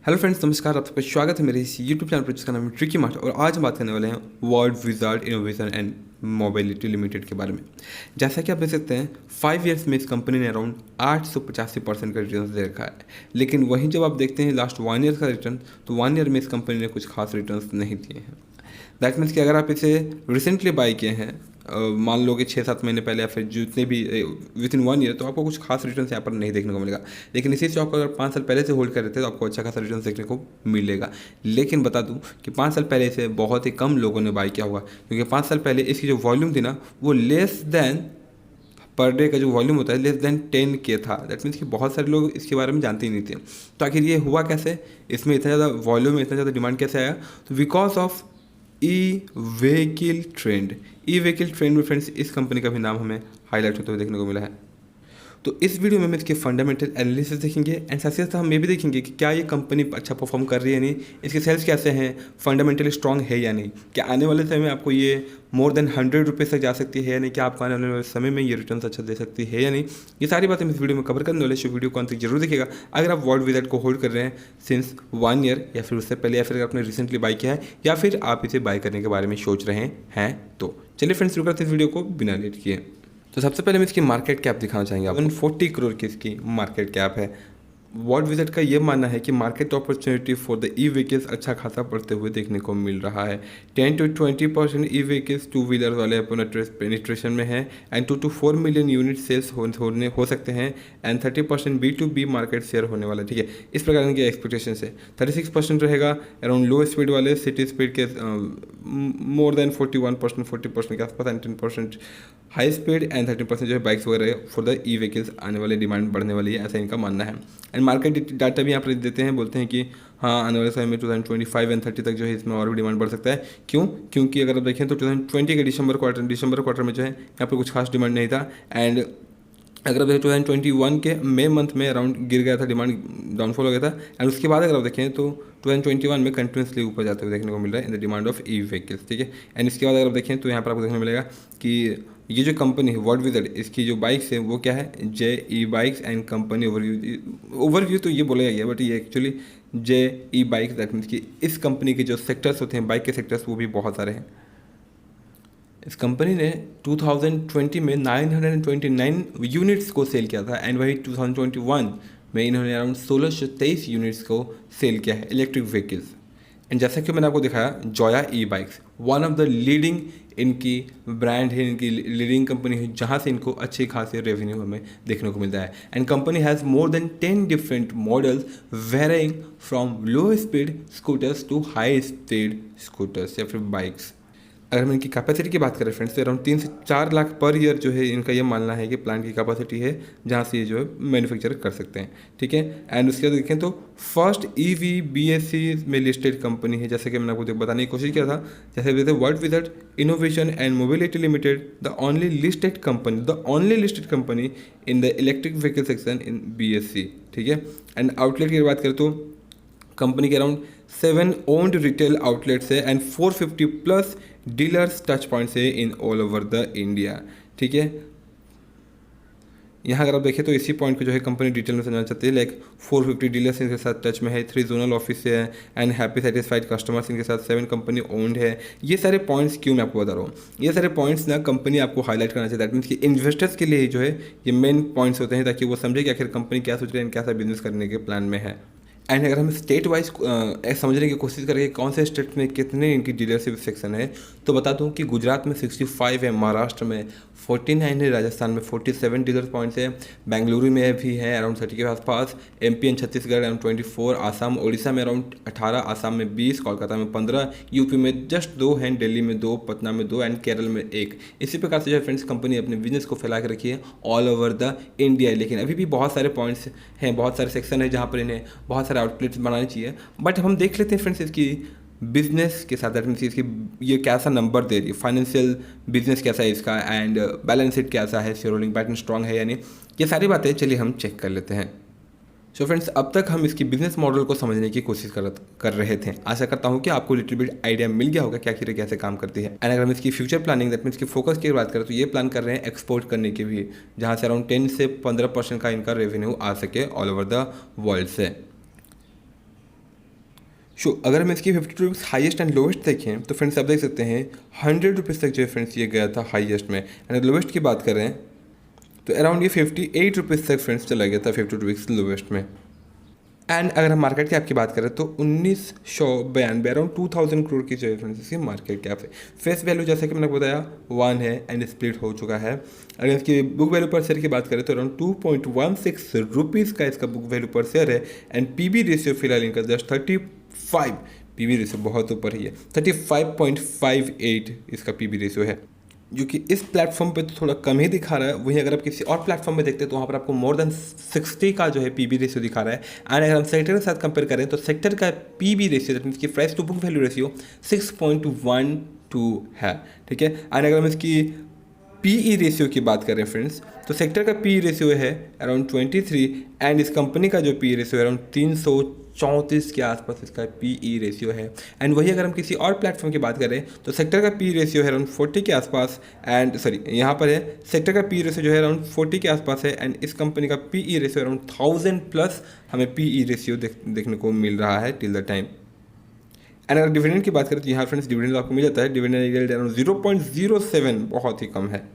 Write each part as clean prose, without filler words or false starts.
Hello friends, नमस्कार। आप सबका स्वागत है मेरे इस यूट्यूब चैनल पर जिसका नाम है ट्रिकी मार्ट। और आज हम बात करने वाले हैं world wizard innovation and mobility limited के बारे में। जैसा कि आप देख सकते हैं 5 ईयर्स में इस कंपनी ने अराउंड 885% का रिटर्न दे रखा है। लेकिन वहीं जब आप देखते हैं लास्ट 1 ईयर का रिटर्न, तो 1 ईयर में इस कंपनी ने कुछ खास रिटर्न नहीं दिए हैं। दैट मीन्स कि अगर आप इसे रिसेंटली बाई किए हैं, मान लो कि 6-7 महीने पहले या फिर जितने भी विद इन 1 ईयर, तो आपको कुछ खास रिटर्न यहाँ पर नहीं देखने को मिलेगा। लेकिन इसी स्टॉक को अगर 5 साल पहले से होल्ड कर रहे थे तो आपको अच्छा खासा रिटर्न देखने को मिलेगा। लेकिन बता दूं कि 5 साल पहले से बहुत ही कम लोगों ने बाई किया होगा, क्योंकि 5 साल पहले इसकी जो वॉल्यूम थी ना, वो लेस देन पर डे का जो वॉल्यूम होता है लेस देन 10K था। दैट मीन्स कि बहुत सारे लोग इसके बारे में जानते ही नहीं थे। तो आखिर ये हुआ कैसे, इसमें इतना ज़्यादा वॉल्यूम, इतना ज़्यादा डिमांड कैसे आया? तो because of e vehicle trend. E vehicle trend में फ्रेंड्स इस कंपनी का भी नाम हमें हाईलाइट होते हुए देखने को मिला है। तो इस वीडियो में हम इसके फंडामेंटल एनालिसिस देखेंगे एंड साथ ही साथ हम ये भी देखेंगे कि क्या ये कंपनी अच्छा परफॉर्म कर रही है नहीं, इसके सेल्स कैसे हैं, फंडामेंटली स्ट्रॉन्ग है या नहीं, क्या आने वाले समय में आपको ये मोर देन 100 रुपीज़ तक जा सकती है या नहीं, क्या आपको आने वाले समय में ये रिटर्न अच्छा दे सकती है या नहीं। ये सारी बातें हम इस वीडियो में कवर करने वाले। वीडियो को अंत तक जरूर देखिएगा। अगर आप वर्ल्ड विजार्ड को होल्ड कर रहे हैं सिंस 1 ईयर या फिर उससे पहले, या फिर आपने रिसेंटली बाई किया है, या फिर आप इसे बाई करने के बारे में सोच रहे हैं, तो चलिए फ्रेंड्स शुरू करते हैं इस वीडियो को बिना लेट किए। तो सबसे पहले हम इसकी मार्केट कैप दिखाना चाहेंगे। 140 करोड़ की इसकी मार्केट कैप है। वर्ल्ड विजार्ड का ये मानना है कि market opportunity for the E vehicles अच्छा खासा बढ़ते हुए देखने को मिल रहा है। 10 to 20% ई व्हीकल्स 2 व्हीलर वाले पेनिट्रेशन में है and 2 to 4 million unit sales हो सकते हैं एंड 30% B2B मार्केट शेयर होने वाला है। ठीक है, इस प्रकार की एक्सपेक्टेशन है। 36% रहेगा अराउंड लो स्पीड वाले, सिटी स्पीड के मोर देन 41%, 40% के आसपास एंड 10% हाई स्पीड एंड 30% जो है बाइक्स वगैरह फॉर द ई व्हीकल्स आने वाले डिमांड बढ़ने वाली है, ऐसा इनका मानना है। एंड मार्केट डाटा भी यहाँ पर देते हैं, बोलते हैं कि हाँ आने वाले समय में 2025 एंड 30 तक जो है इसमें और भी डिमांड बढ़ सकता है। क्यों? क्योंकि अगर आप देखें तो 2020 के दिसंबर क्वार्टर में जो है यहाँ पर कुछ खास डिमांड नहीं था। एंड अगर आप देखें 2021 के मई मंथ में अराउंड गिर गया था, डिमांड डाउनफॉल हो गया था। एंड उसके बाद अगर आप देखें तो 2021 में कंटिन्यूसली ऊपर जाते हुए देखने को मिल रहा है in the demand of E vehicles. ठीक है, एंड इसके बाद अगर आप देखें तो यहाँ पर आपको देखने मिलेगा कि ये जो कंपनी है वर्ल्ड विजार्ड, इसकी जो बाइक्स है वो क्या है, जे ई बाइक्स एंड कंपनी ओवरव्यू तो ये बोला गया, बट ये actually J E bikes. That means कि इस कंपनी के जो सेक्टर्स होते हैं, बाइक के सेक्टर्स, वो भी बहुत सारे हैं। इस कंपनी ने 2020 में 929 यूनिट्स को सेल किया था एंड वही 2021 में इन्होंने अराउंड 1623 यूनिट्स को सेल किया है इलेक्ट्रिक व्हीकल्स। एंड जैसा कि मैंने आपको दिखाया, Joy e bikes one of the leading इनकी ब्रांड है, इनकी लीडिंग कंपनी है, जहाँ से इनको अच्छे खासे रेवेन्यू हमें देखने को मिलता है। And company has more than 10 different models varying from low speed scooters to high speed scooters या फिर बाइक्स। अगर हम इनकी कैपेसिटी की बात करें फ्रेंड्स, तो अराउंड 3 से 4 लाख पर ईयर जो है इनका ये मानना है कि प्लांट की कैपेसिटी है जहाँ से ये जो है मैन्युफैक्चर कर सकते हैं। ठीक है, एंड उसके बाद देखें तो फर्स्ट EV BSE में लिस्टेड कंपनी है, जैसे कि मैंने आपको बताने की कोशिश किया था। जैसे world wizard innovation and mobility limited the only listed company in the electric vehicle section in BSE। ठीक है, एंड आउटलेट की बात करें तो कंपनी के अराउंड 7 ओन्ड रिटेल आउटलेट्स है and 450 plus dealers touch points है in all over the India. ठीक है, यहाँ अगर आप देखें तो इसी पॉइंट को जो है कंपनी डिटेल में समझना चाहती है। लाइक 450 डीलर्स इनके साथ टच में है, 3 जोनल ऑफिस है एंड हैप्पी सेटिस्फाइड कस्टमर्स इनके साथ, 7 कंपनी ओन्ड है। ये सारे पॉइंट्स क्यों मैं आपको बता रहा हूँ, ये सारे पॉइंट्स ना कंपनी आपको हाईलाइट करना चाहिए। दैट मीन्स कि इन्वेस्टर्स के लिए जो है ये मेन पॉइंट्स होते हैं, ताकि वो समझे कि आखिर कंपनी क्या सोच रही है, क्या सा बिजनेस करने के प्लान में है। एंड अगर हम स्टेट वाइज समझने की कोशिश करें कौन से स्टेट में कितने इनकी डीलरशिप सेक्शन है, तो बता दूं कि गुजरात में 65 है, महाराष्ट्र में 49 है, राजस्थान में 47 डीलर पॉइंट्स है, बेंगलुरु में भी है अराउंड 30 के आसपास, MP and Chhattisgarh around 24, Assam Odisha में अराउंड 18, आसाम में 20, कोलकाता में 15, यूपी में जस्ट 2 हैं, दिल्ली में 2, पटना में 2 एंड केरल में 1। इसी प्रकार से जो है फ्रेंड्स कंपनी अपने बिजनेस को फैला के रखी है ऑल ओवर द इंडिया। लेकिन अभी भी बहुत सारे पॉइंट्स हैं, बहुत सारे सेक्शन है जहाँ पर इन्हें बहुत सारे आउटलेट्स बनाने चाहिए। बट हम देख लेते हैं फ्रेंड्स इसकी बिजनेस के साथ, दैट मीन्स इसकी ये कैसा नंबर दे रही है, फाइनेंशियल बिजनेस कैसा है इसका, एंड बैलेंस शीट कैसा है, शेयर होल्डिंग पैटर्न स्ट्रांग है या नहीं, ये सारी बातें चलिए हम चेक कर लेते हैं। सो फ्रेंड्स, अब तक हम इसकी बिजनेस मॉडल को समझने की कोशिश कर रहे थे। आशा करता हूँ कि आपको लिटिल बिट आइडिया मिल गया होगा कि आखिर कैसे काम करती है। एंड अगर हम इसकी फ्यूचर प्लानिंग, दैट मीन्स की फोकस की बात करें, तो ये प्लान कर रहे हैं एक्सपोर्ट करने की भी, जहाँ से अराउंड 10 से 15% का इनका रेवेन्यू आ सके ऑल ओवर द वर्ल्ड से। अगर हम इसकी 52 रुपीज़ हाइएस्ट एंड लोवेस्ट देखें तो फ्रेंड्स आप देख सकते हैं 100 रुपीज़ तक जो है फ्रेंड्स ये गया था हाइएस्ट में, एंड लोवेस्ट की बात करें तो अराउंड ये 58 रुपीज़ तक फ्रेंड्स चला गया था 52 रुपीज़ लोवेस्ट में। एंड अगर हम मार्केट कैप की बात करें तो 1992 अराउंड 2000 करोड़ की जो है फ्रेंड्स इसकी मार्केट कैप है। फेस वैल्यू जैसे कि मैंने बताया 1 है एंड स्प्लिट हो चुका है। अगर इसकी बुक वैल्यू पर शेयर की बात करें तो अराउंड 2.16 रुपीज़ का इसका बुक वैल्यू पर शेयर है, एंड पीबी रेशियो फिलहाल इनका जस्ट 35, पीबी रेशियो बहुत ऊपर ही है, 35.58 इसका पीबी रेशियो है, जो कि इस प्लेटफॉर्म पे तो थोड़ा कम ही दिखा रहा है। वहीं अगर आप किसी और प्लेटफॉर्म में देखते हैं तो वहाँ पर आपको मोर देन 60 का जो है पीबी रेशियो दिखा रहा है। एंड अगर हम सेक्टर के साथ कंपेयर करें तो सेक्टर का पीबी रेशियो दैट मीन्स की price to book value ratio 6.12 है, ठीक है। एंड अगर हम इसकी पीई रेशियो की बात करें फ्रेंड्स तो सेक्टर का पीई रेशियो है अराउंड 23 एंड इस कंपनी का जो पीई रेशियो है अराउंड 334 के आसपास इसका पीई रेशियो है। एंड वही अगर हम किसी और प्लेटफॉर्म की बात करें तो सेक्टर का पी रेशियो है अराउंड 40 के आसपास, एंड सॉरी यहाँ पर है सेक्टर का पी रेशियो जो है अराउंड 40 के आसपास है, एंड इस कंपनी का पीई रेशियो अराउंड 1000 प्लस हमें पीई रेशियो देखने को मिल रहा है टिल द टाइम। एंड अगर डिविडेंड की बात करें तो यहाँ फ्रेंड्स डिविडेंड आपको मिल जाता है, डिविडेंड यील्ड अराउंड 0.07, बहुत ही कम है।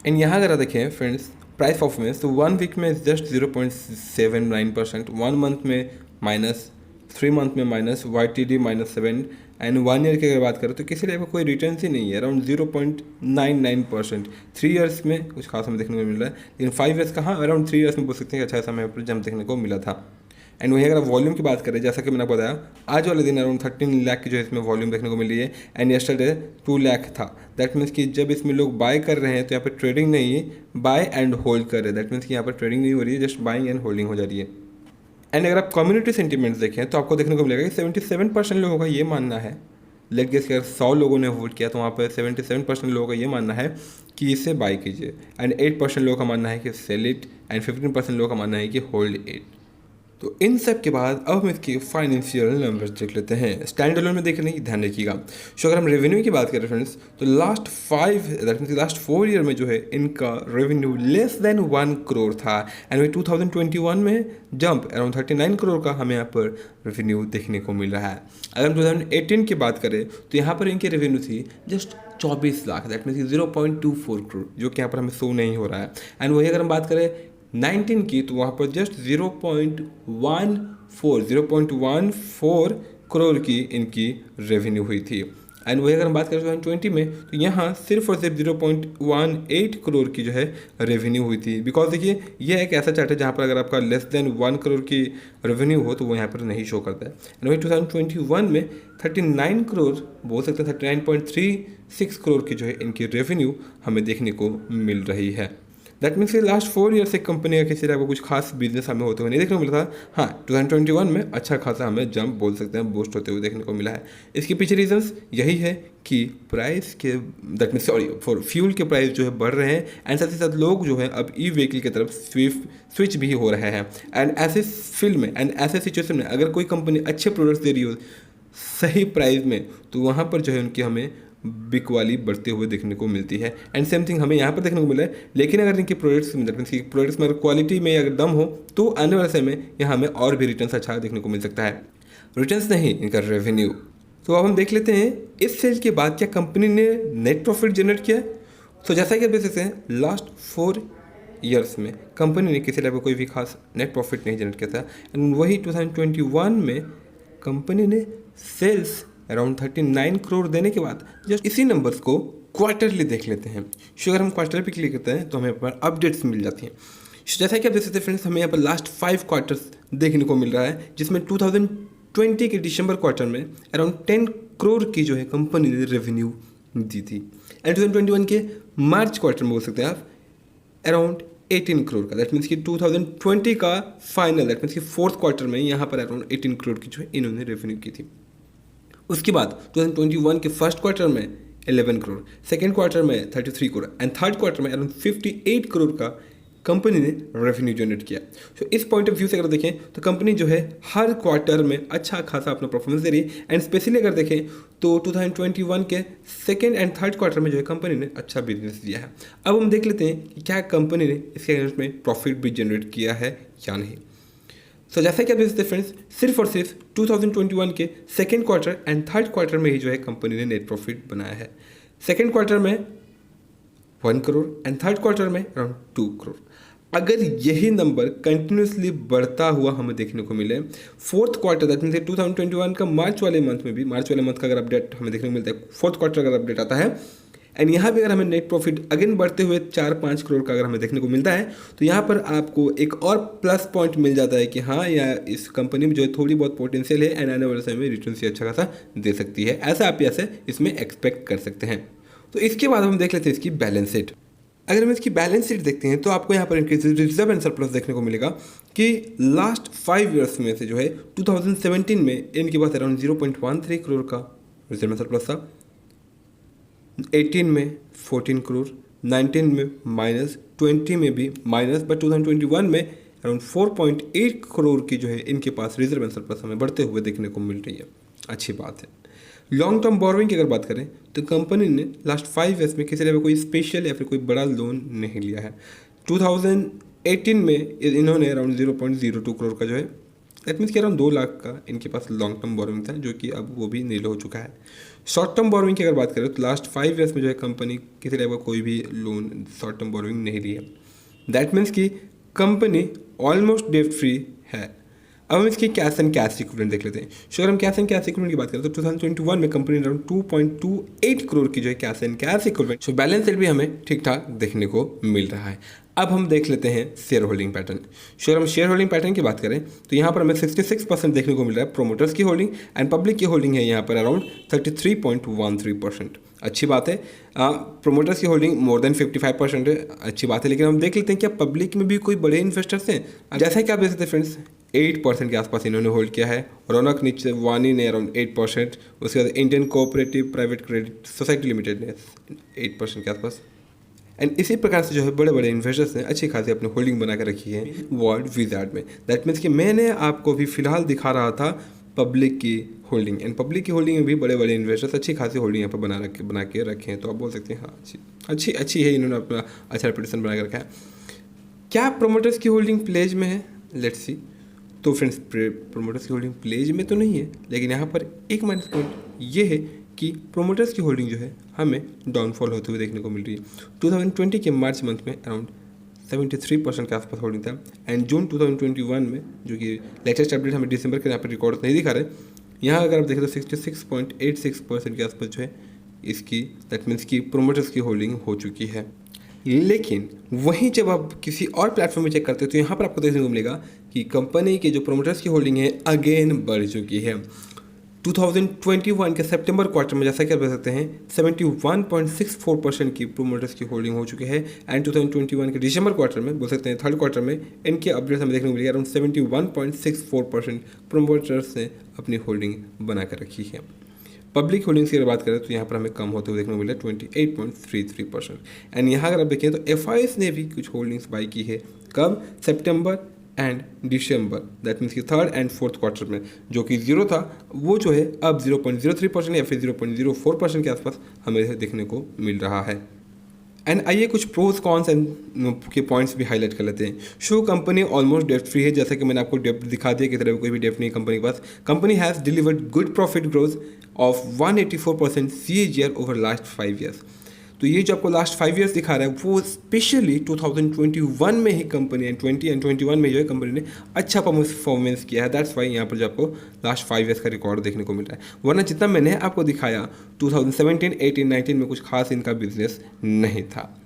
एंड यहाँ अगर देखें फ्रेंड्स प्राइस परफॉर्मेंस तो 1 वीक में जस्ट 0.79%, 1 मंथ में माइनस, 3 मंथ में माइनस, YTD -7, एंड 1 ईयर की अगर बात करें तो किसी टाइप का कोई रिटर्न ही नहीं है, अराउंड 0.99%। 3 इयर्स में कुछ खास हमें देखने को मिल रहा है, लेकिन 5 इयर्स का हाँ अराउंड 3 इयर्स में बोल सकते हैं कि अच्छा समय पर जंप देखने को मिला था। एंड वहीं अगर वॉल्यूम की बात करें जैसा कि मैंने बताया आज वाले दिन अराउंड 13 लाख की जो है इसमें वॉल्यूम देखने को मिल रही है, एंड यस्टरडे 2 लाख था। दैट मीन्स कि जब इसमें लोग बाय कर रहे हैं तो यहाँ पर ट्रेडिंग नहीं, बाय एंड होल्ड कर रहे हैं। दैट मीन्स कि यहाँ पर ट्रेडिंग नहीं हो रही है, जस्ट बाइंग एंड होल्डिंग हो जा रही है। एंड अगर आप कम्युनिटी सेंटीमेंट्स देखें तो आपको देखने को मिलेगा कि 77% लोगों का ये मानना है, लेट गेस अगर 100 लोगों ने वोट किया तो वहाँ पर 77% लोगों का ये मानना है कि इसे बाय कीजिए, एंड 8% लोगों का मानना है कि सेल इट, एंड 15% लोगों का मानना है कि होल्ड इट। तो इन सब के बाद अब हम इसके फाइनेंशियल नंबर्स देख लेते हैं। स्टैंड अलोन में देखने की ध्यान रखिएगा। सो अगर हम रेवेन्यू की बात करें फ्रेंड्स तो लास्ट 4 ईयर में जो है इनका रेवेन्यू लेस देन 1 करोड़ था, एंड वही 2021 में जंप अराउंड 39 करोड़ का हमें यहाँ पर रेवेन्यू देखने को मिल रहा है। अगर हम 2018 की बात करें तो यहाँ पर इनकी रेवेन्यू थी just 24 lakh, that means 0.24 crore, जो कि यहाँ पर हमें शो नहीं हो रहा है। एंड वही अगर हम बात करें 19 की तो वहाँ पर जस्ट 0.14 करोड़ की इनकी रेवेन्यू हुई थी। एंड वही अगर हम बात करें 2020 में तो यहाँ सिर्फ और सिर्फ 0.18 करोड़ की जो है रेवेन्यू हुई थी। बिकॉज देखिए यह एक ऐसा चार्ट है जहाँ पर अगर आपका लेस देन 1 करोड़ की रेवेन्यू हो तो वो यहाँ पर नहीं शो करता है। एंड वही 2021 में 39 करोड़ बोल सकते हैं 39.36 करोड़ की जो है इनकी रेवेन्यू हमें देखने को मिल रही है। दैट मीन्स लास्ट 4 ईयर से कंपनी का किसी तरह का कुछ खास बिजनेस हमें होते हुए नहीं देखने को मिला था। हाँ 2021 में अच्छा खासा हमें जंप बोल सकते हैं बूस्ट होते हुए देखने को मिला है। इसके पीछे रीजंस यही है कि प्राइस के that means sorry for fuel के प्राइस जो है बढ़ रहे हैं, एंड साथ ही साथ लोग जो है अब ई व्हीकल की तरफ स्विच भी हो रहे हैं। एंड ऐसे फील्ड में एंड ऐसे सिचुएशन में अगर कोई कंपनी अच्छे प्रोडक्ट्स दे रही हो सही प्राइस में तो वहाँ पर जो है उनकी हमें बिकवाली बढ़ते हुए देखने को मिलती है। एंड सेम थिंग हमें यहाँ पर देखने को मिला है। लेकिन अगर इनके प्रोडक्ट्स में अगर क्वालिटी में अगर दम हो तो आने वाले समय में यहाँ हमें और भी रिटर्न्स अच्छा देखने को मिल सकता है। रिटर्न्स नहीं, इनका रेवेन्यू। तो अब हम देख लेते हैं इस सेल के बाद क्या कंपनी ने नेट प्रॉफिट जनरेट किया। तो जैसा कि आप देख सकते हैं लास्ट 4 ईयर्स में कंपनी ने किसी लेवल कोई भी खास नेट प्रॉफिट नहीं जनरेट किया था। एंड वही 2021 में कंपनी ने सेल्स अराउंड 39 करोड़ देने के बाद जस्ट इसी नंबर्स को क्वार्टरली देख लेते हैं। सो अगर हम क्वार्टर पे क्लिक करते हैं तो हमें यहाँ पर अपडेट्स मिल जाती हैं। जैसा कि आप देख सकते हैं फ्रेंड्स हमें यहाँ पर लास्ट 5 क्वार्टर्स देखने को मिल रहा है, जिसमें 2020 के दिसंबर क्वार्टर में अराउंड 10 करोड़ की जो है कंपनी ने रेवेन्यू दी थी। एंड 2021 के मार्च क्वार्टर में बोल सकते हैं आप अराउंड 18 करोड़ का। दैट मीन्स कि 2020 का फाइनल दैट मीन्स कि 4th क्वार्टर में यहाँ पर अराउंड 18 करोड़ की जो है इन्होंने रेवेन्यू की थी। उसके बाद 2021 के फर्स्ट क्वार्टर में 11 करोड़, सेकेंड क्वार्टर में 33 करोड़, एंड थर्ड क्वार्टर में अराउंड 58 करोड़ का कंपनी ने रेवेन्यू जनरेट किया। तो इस पॉइंट ऑफ व्यू से अगर देखें तो कंपनी जो है हर क्वार्टर में अच्छा खासा अपना परफॉर्मेंस दे रही है। एंड स्पेशली अगर देखें तो 2021 के सेकेंड एंड थर्ड क्वार्टर में जो है कंपनी ने अच्छा बिजनेस दिया है। अब हम देख लेते हैं कि क्या कंपनी ने इसके अगेंस्ट में प्रॉफिट भी जनरेट किया है या नहीं। सो जैसा कि आप देख सकते हैं फ्रेंड्स, सिर्फ और सिर्फ 2021 के second quarter and third quarter में ही जो है कंपनी ने नेट प्रॉफिट बनाया है। सेकेंड क्वार्टर में 1 करोड़ एंड थर्ड क्वार्टर में अराउंड 2 करोड़। अगर यही नंबर कंटिन्यूसली बढ़ता हुआ हमें देखने को मिले फोर्थ क्वार्टर, दैट मीन्स 2021 का मार्च वाले मंथ में भी, मार्च वाले मंथ का अगर अपडेट हमें देखने को मिलता है, फोर्थ क्वार्टर अगर अपडेट आता है एंड यहाँ भी अगर हमें नेट प्रॉफिट अगेन बढ़ते हुए 4-5 करोड़ का अगर हमें देखने को मिलता है, तो यहाँ पर आपको एक और प्लस पॉइंट मिल जाता है कि हाँ, या इस कंपनी में जो है थोड़ी बहुत पोटेंशियल है एंड आने वाले समय में रिटर्न से अच्छा खासा दे सकती है। ऐसा आप ऐसे इसमें एक्सपेक्ट कर सकते हैं। तो इसके बाद हम देख लेते हैं इसकी बैलेंस शीट। अगर हम इसकी बैलेंस शीट देखते हैं तो आपको यहाँ पर इनके रिजर्व एंड सरप्लस देखने को मिलेगा कि लास्ट 5 ईयर्स में से जो है 2017 में इनके पास अराउंड 0.13 करोड़ का रिजर्व एंड सरप्लस था, 18 में 14 करोड़, 19 में माइनस, 20 में भी माइनस, बट 2021 में अराउंड 4.8 करोड़ की जो है इनके पास रिजर्व एंड सरप्लस हमें बढ़ते हुए देखने को मिल रही है। अच्छी बात है। लॉन्ग टर्म बोरोइंग की अगर बात करें तो कंपनी ने लास्ट 5 ईयर्स में किसी तरह कोई स्पेशल या फिर कोई बड़ा लोन नहीं लिया है। 2018 में इन्होंने अराउंड 0.02 करोड़ का जो है, दैट मीन्स कि अराउंड 2 लाख का इनके पास लॉन्ग टर्म बोरोइंग था, जो कि अब वो भी नील हो चुका है। शॉर्ट टर्म बोरोइंग की अगर बात करें तो लास्ट 5 ईयर्स में जो है कंपनी किसी तरह का कोई भी लोन शॉर्ट टर्म बोरोइंग नहीं ली है। दैट मीन्स कि कंपनी ऑलमोस्ट डेट फ्री है। अब हम इसकी कैश एंड कैश इक्विवेलेंट देख लेते हैं। अगर हम कैश एंड कैश इक्विवेलेंट की बात करें तो 2021 में कंपनी ने अराउंड 2.28 करोड़ की जो है cash and cash equivalent, so balance sheet भी हमें ठीक ठाक देखने को मिल रहा है। अब हम देख लेते हैं शेयर होल्डिंग पैटर्न। अगर हम शेयर होल्डिंग पैटर्न की बात करें तो यहाँ पर हमें 66% देखने को मिल रहा है प्रोमोटर्स की होल्डिंग एंड पब्लिक की होल्डिंग है यहाँ पर अराउंड 33.13%। अच्छी बात है। प्रोमोटर्स की होल्डिंग मोर देन 55% है, अच्छी बात है। लेकिन हम देख लेते हैं क्या पब्लिक में भी कोई बड़े इन्वेस्टर्स हैं। जैसा कि आप देख सकते हैं फ्रेंड्स, 8% के आसपास इन्होंने होल्ड किया है। रौनक नीचवानी ने अराउंड 8%, उसके बाद Indian cooperative private credit society limited ने 8% के आसपास, एंड इसी प्रकार से जो है बड़े बड़े इन्वेस्टर्स ने अच्छी खासी अपनी होल्डिंग बना कर रखी है वर्ल्ड विजार्ड में। दैट मीन्स कि मैंने आपको भी फिलहाल दिखा रहा था पब्लिक की होल्डिंग, एंड पब्लिक की होल्डिंग में भी बड़े बड़े इन्वेस्टर्स अच्छी खासी होल्डिंग यहाँ पर बना के रखे हैं। तो आप बोल सकते हैं हाँ, अच्छी है, इन्होंने अपना अच्छा रेपुटेशन बना के रखा है। क्या प्रोमोटर्स की होल्डिंग प्लेज में है? Let's see. तो फ्रेंड्स, प्रोमोटर्स की होल्डिंग प्लेज में तो नहीं है, लेकिन यहाँ पर एक माइनस पॉइंट ये है कि प्रोमोटर्स की होल्डिंग जो है हमें डाउनफॉल होते हुए देखने को मिल रही है। 2020 के मार्च मंथ में अराउंड 73% के आसपास होल्डिंग था, एंड जून 2021 में, जो कि लेटेस्ट अपडेट हमें दिसंबर के यहाँ पर रिकॉर्ड नहीं दिखा रहे, यहाँ अगर आप देखें तो 66.86% के आसपास जो है इसकी, दैट मीन्स की प्रोमोटर्स की होल्डिंग हो चुकी है। लेकिन वहीं जब आप किसी और प्लेटफॉर्म में चेक करते हो तो यहाँ पर आपको देखने को मिलेगा कि कंपनी के जो प्रोमोटर्स की होल्डिंग है अगेन बढ़ चुकी है। 2021 के सितंबर क्वार्टर में, जैसा कि आप देख सकते हैं, 71.64% की प्रोमोटर्स की होल्डिंग हो चुकी है, एंड 2021 के दिसंबर क्वार्टर में, बोल सकते हैं थर्ड क्वार्टर में, इनके अपडेट्स हमें देखने को मिली अराउंड 71.64% प्रोमोटर्स ने अपनी होल्डिंग बना कर रखी है। पब्लिक होल्डिंग्स की अगर बात करें तो यहाँ पर हमें कम होते हुए देखने को मिला 28.33%, एंड यहाँ अगर आप देखें तो FIS ने भी कुछ होल्डिंग्स बाई की है। कब? सितंबर एंड दिसंबर, दैट मीन्स कि थर्ड एंड फोर्थ क्वार्टर में, जो कि 0 था वो जो है अब 0.03% या फिर 0.04% के आसपास हमें देखने को मिल रहा है। एंड आइए कुछ प्रोज कॉन्स एंड के पॉइंट्स भी हाईलाइट कर लेते हैं। शो कंपनी ऑलमोस्ट डेप्ट फ्री है, जैसा कि मैंने आपको डेप्ट दिखा दिया कि तरह कोई भी डेप्ट नहीं कंपनी के पास। Company has delivered good profit growth of 184% CAGR over last 5 years. तो ये जो आपको लास्ट 5 ईयर्स दिखा रहा है वो स्पेशली 2021 में ही कंपनी एंड 20 एंड 21 में जो है कंपनी ने अच्छा परफॉर्मेंस किया है। दैट्स वाई यहाँ पर जो आपको लास्ट 5 ईयर्स का रिकॉर्ड देखने को मिल रहा है, वरना जितना मैंने आपको दिखाया 2017, 18, 19 में कुछ खास इनका बिजनेस नहीं था।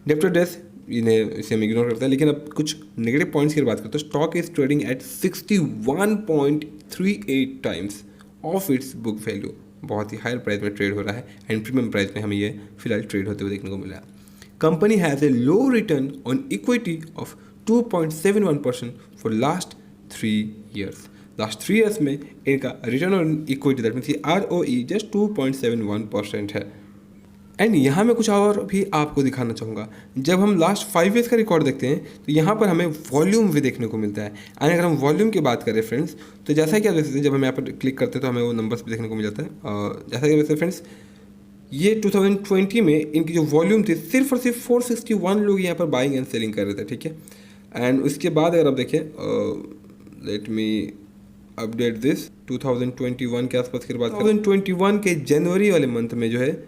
डेप्टर डेस इसे हम इग्नोर करते हैं, लेकिन अब कुछ नेगेटिव पॉइंट्स की बात करते हैं। Stock is trading at 61.38 times of its book value, बहुत ही हायर प्राइस में ट्रेड हो रहा है, एंड प्रीमियम प्राइस में हमें ये फिलहाल ट्रेड होते हुए देखने को मिला है। Company has a low return on equity of 2.71% for last 3 years. Last 3 years में इनका return on equity, that means ROE just 2.71% है। एंड यहाँ मैं कुछ और भी आपको दिखाना चाहूँगा। जब हम लास्ट 5 ईयर्स का रिकॉर्ड देखते हैं तो यहाँ पर हमें वॉल्यूम भी देखने को मिलता है। एंड अगर हम वॉल्यूम की बात करें फ्रेंड्स, तो जैसा कि आप देख सकते हैं, जब हम यहाँ पर क्लिक करते हैं तो हमें वो नंबर्स भी देखने को मिल जाता है। जैसा कि वैसे फ्रेंड्स, ये 2020 में इनकी जो वॉल्यूम थी सिर्फ और सिर्फ 461 लोग यहाँ पर बाइंग एंड सेलिंग कर रहे थे, ठीक है। एंड उसके बाद अगर आप देखें लेट मी अपडेट दिस 2021 के आसपास की बात 2021 के जनवरी वाले मंथ में जो है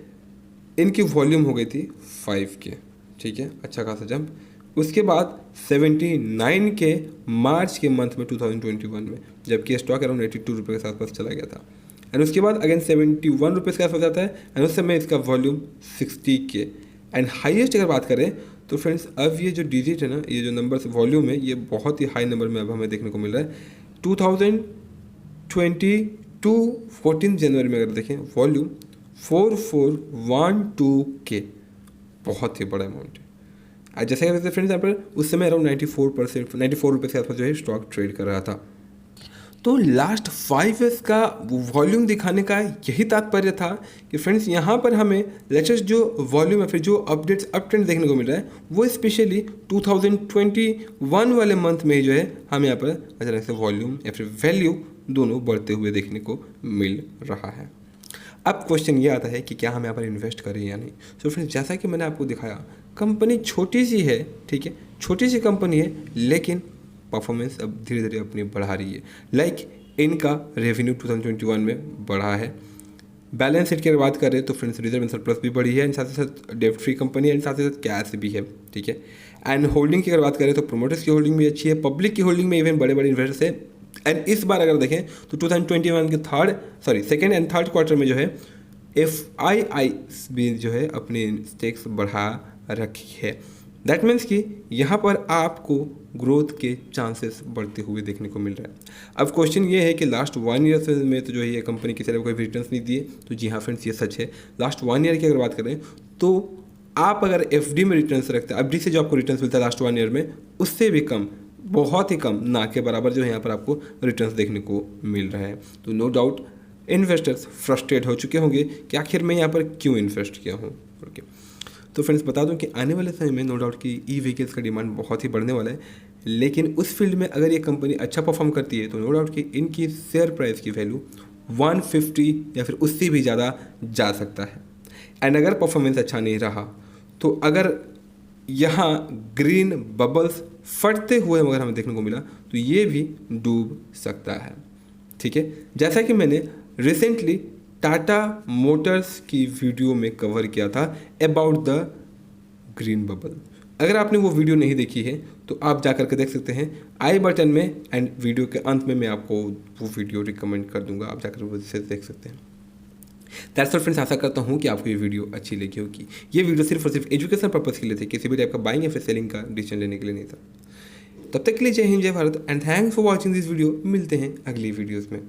इनकी वॉल्यूम हो गई थी 5 के, ठीक है, अच्छा खासा जंप। उसके बाद 79 के मार्च के मंथ में 2021 में, जबकि स्टॉक अराउंड 82 रुपये के आसपास चला गया था। एंड उसके बाद अगेन 71 रुपये के आसपास जाता है एंड उस समय इसका वॉल्यूम 60 के। एंड हाईएस्ट अगर बात करें तो फ्रेंड्स अब ये जो डिजिट है ना, ये जो नंबर्स वॉल्यूम है, ये बहुत ही हाई नंबर में अब हमें देखने को मिल रहा है। 2022 14 जनवरी में अगर देखें वॉल्यूम 4412 के, बहुत ही बड़ा अमाउंट है। जैसे कि फ्रेंड्स यहाँ पर उस समय अराउंड 94 रुपये के आसपास जो है स्टॉक ट्रेड कर रहा था। तो लास्ट 5 ईयर्स का वॉल्यूम दिखाने का यही तात्पर्य था कि फ्रेंड्स यहाँ पर हमें लेटेस्ट जो वॉल्यूम है, फिर जो अपडेट्स अप ट्रेंड देखने को मिल रहा है, वो स्पेशली 2021 वाले मंथ में ही जो है हमें यहाँ पर अचानक से वॉल्यूम या फिर वैल्यू दोनों बढ़ते हुए देखने को मिल रहा है। अब क्वेश्चन ये आता है कि क्या हम यहाँ पर इन्वेस्ट करें या नहीं। सो फ्रेंड्स जैसा कि मैंने आपको दिखाया, कंपनी छोटी सी है, ठीक है, छोटी सी कंपनी है, लेकिन परफॉर्मेंस अब धीरे धीरे अपनी बढ़ा रही है। लाइक इनका रेवेन्यू 2021 में बढ़ा है। बैलेंस शीट की अगर बात करें तो फ्रेंड्स रिजर्व एंड सरप्लस भी बढ़ी है एंड साथ ही साथ डेब्ट फ्री कंपनी है एंड साथ ही साथ कैश भी है, ठीक है। एंड होल्डिंग की अगर बात करें तो प्रोमोटर्स की होल्डिंग भी अच्छी है, पब्लिक की होल्डिंग में इवन बड़े बड़े इन्वेस्टर्स है। एंड इस बार अगर देखें तो 2021 के सेकेंड एंड थर्ड क्वार्टर में जो है FII भी जो है अपनी स्टेक्स बढ़ा रखी है। दैट मीन्स कि यहाँ पर आपको ग्रोथ के चांसेस बढ़ते हुए देखने को मिल रहा है। अब क्वेश्चन ये है कि लास्ट 1 ईयर में तो जो है ये कंपनी किसी तरह कोई रिटर्न्स नहीं दिए, तो जी हाँ फ्रेंड्स ये सच है। लास्ट 1 ईयर की अगर बात करें तो आप अगर FD में रिटर्न्स रखते हैं, FD से जो आपको रिटर्न्स मिलता है लास्ट 1 ईयर में, उससे भी कम, बहुत ही कम, ना के बराबर जो है यहाँ पर आपको रिटर्न्स देखने को मिल रहा है। तो नो डाउट इन्वेस्टर्स फ्रस्ट्रेट हो चुके होंगे कि आखिर मैं यहाँ पर क्यों इन्वेस्ट किया हूँ। ओके, तो फ्रेंड्स बता दूं कि आने वाले समय में नो डाउट कि ई-व्हीकल्स का डिमांड बहुत ही बढ़ने वाला है, लेकिन उस फील्ड में अगर ये कंपनी अच्छा परफॉर्म करती है तो नो डाउट कि इनकी शेयर प्राइस की वैल्यू 150 या फिर उससे भी ज़्यादा जा सकता है। एंड अगर परफॉर्मेंस अच्छा नहीं रहा तो अगर यहाँ ग्रीन बबल्स फटते हुए अगर हमें देखने को मिला तो ये भी डूब सकता है, ठीक है। जैसा कि मैंने रिसेंटली टाटा मोटर्स की वीडियो में कवर किया था अबाउट द ग्रीन बबल। अगर आपने वो वीडियो नहीं देखी है तो आप जा करके देख सकते हैं आई बटन में, एंड वीडियो के अंत में मैं आपको वो वीडियो रिकमेंड कर दूंगा, आप जाकर वो से देख सकते हैं। दैट्स ऑल फ्रेंड्स, आशा करता हूँ कि आपको ये वीडियो अच्छी लगी होगी। ये वीडियो सिर्फ और सिर्फ एजुकेशन पर्पज़ के लिए थे, किसी भी टाइप का बाइंग या फिर सेलिंग का डिसीजन लेने के लिए नहीं था। तब तक के लिए जय हिंद, जय Bharat and thanks for watching this video. मिलते हैं अगली वीडियोज़ में।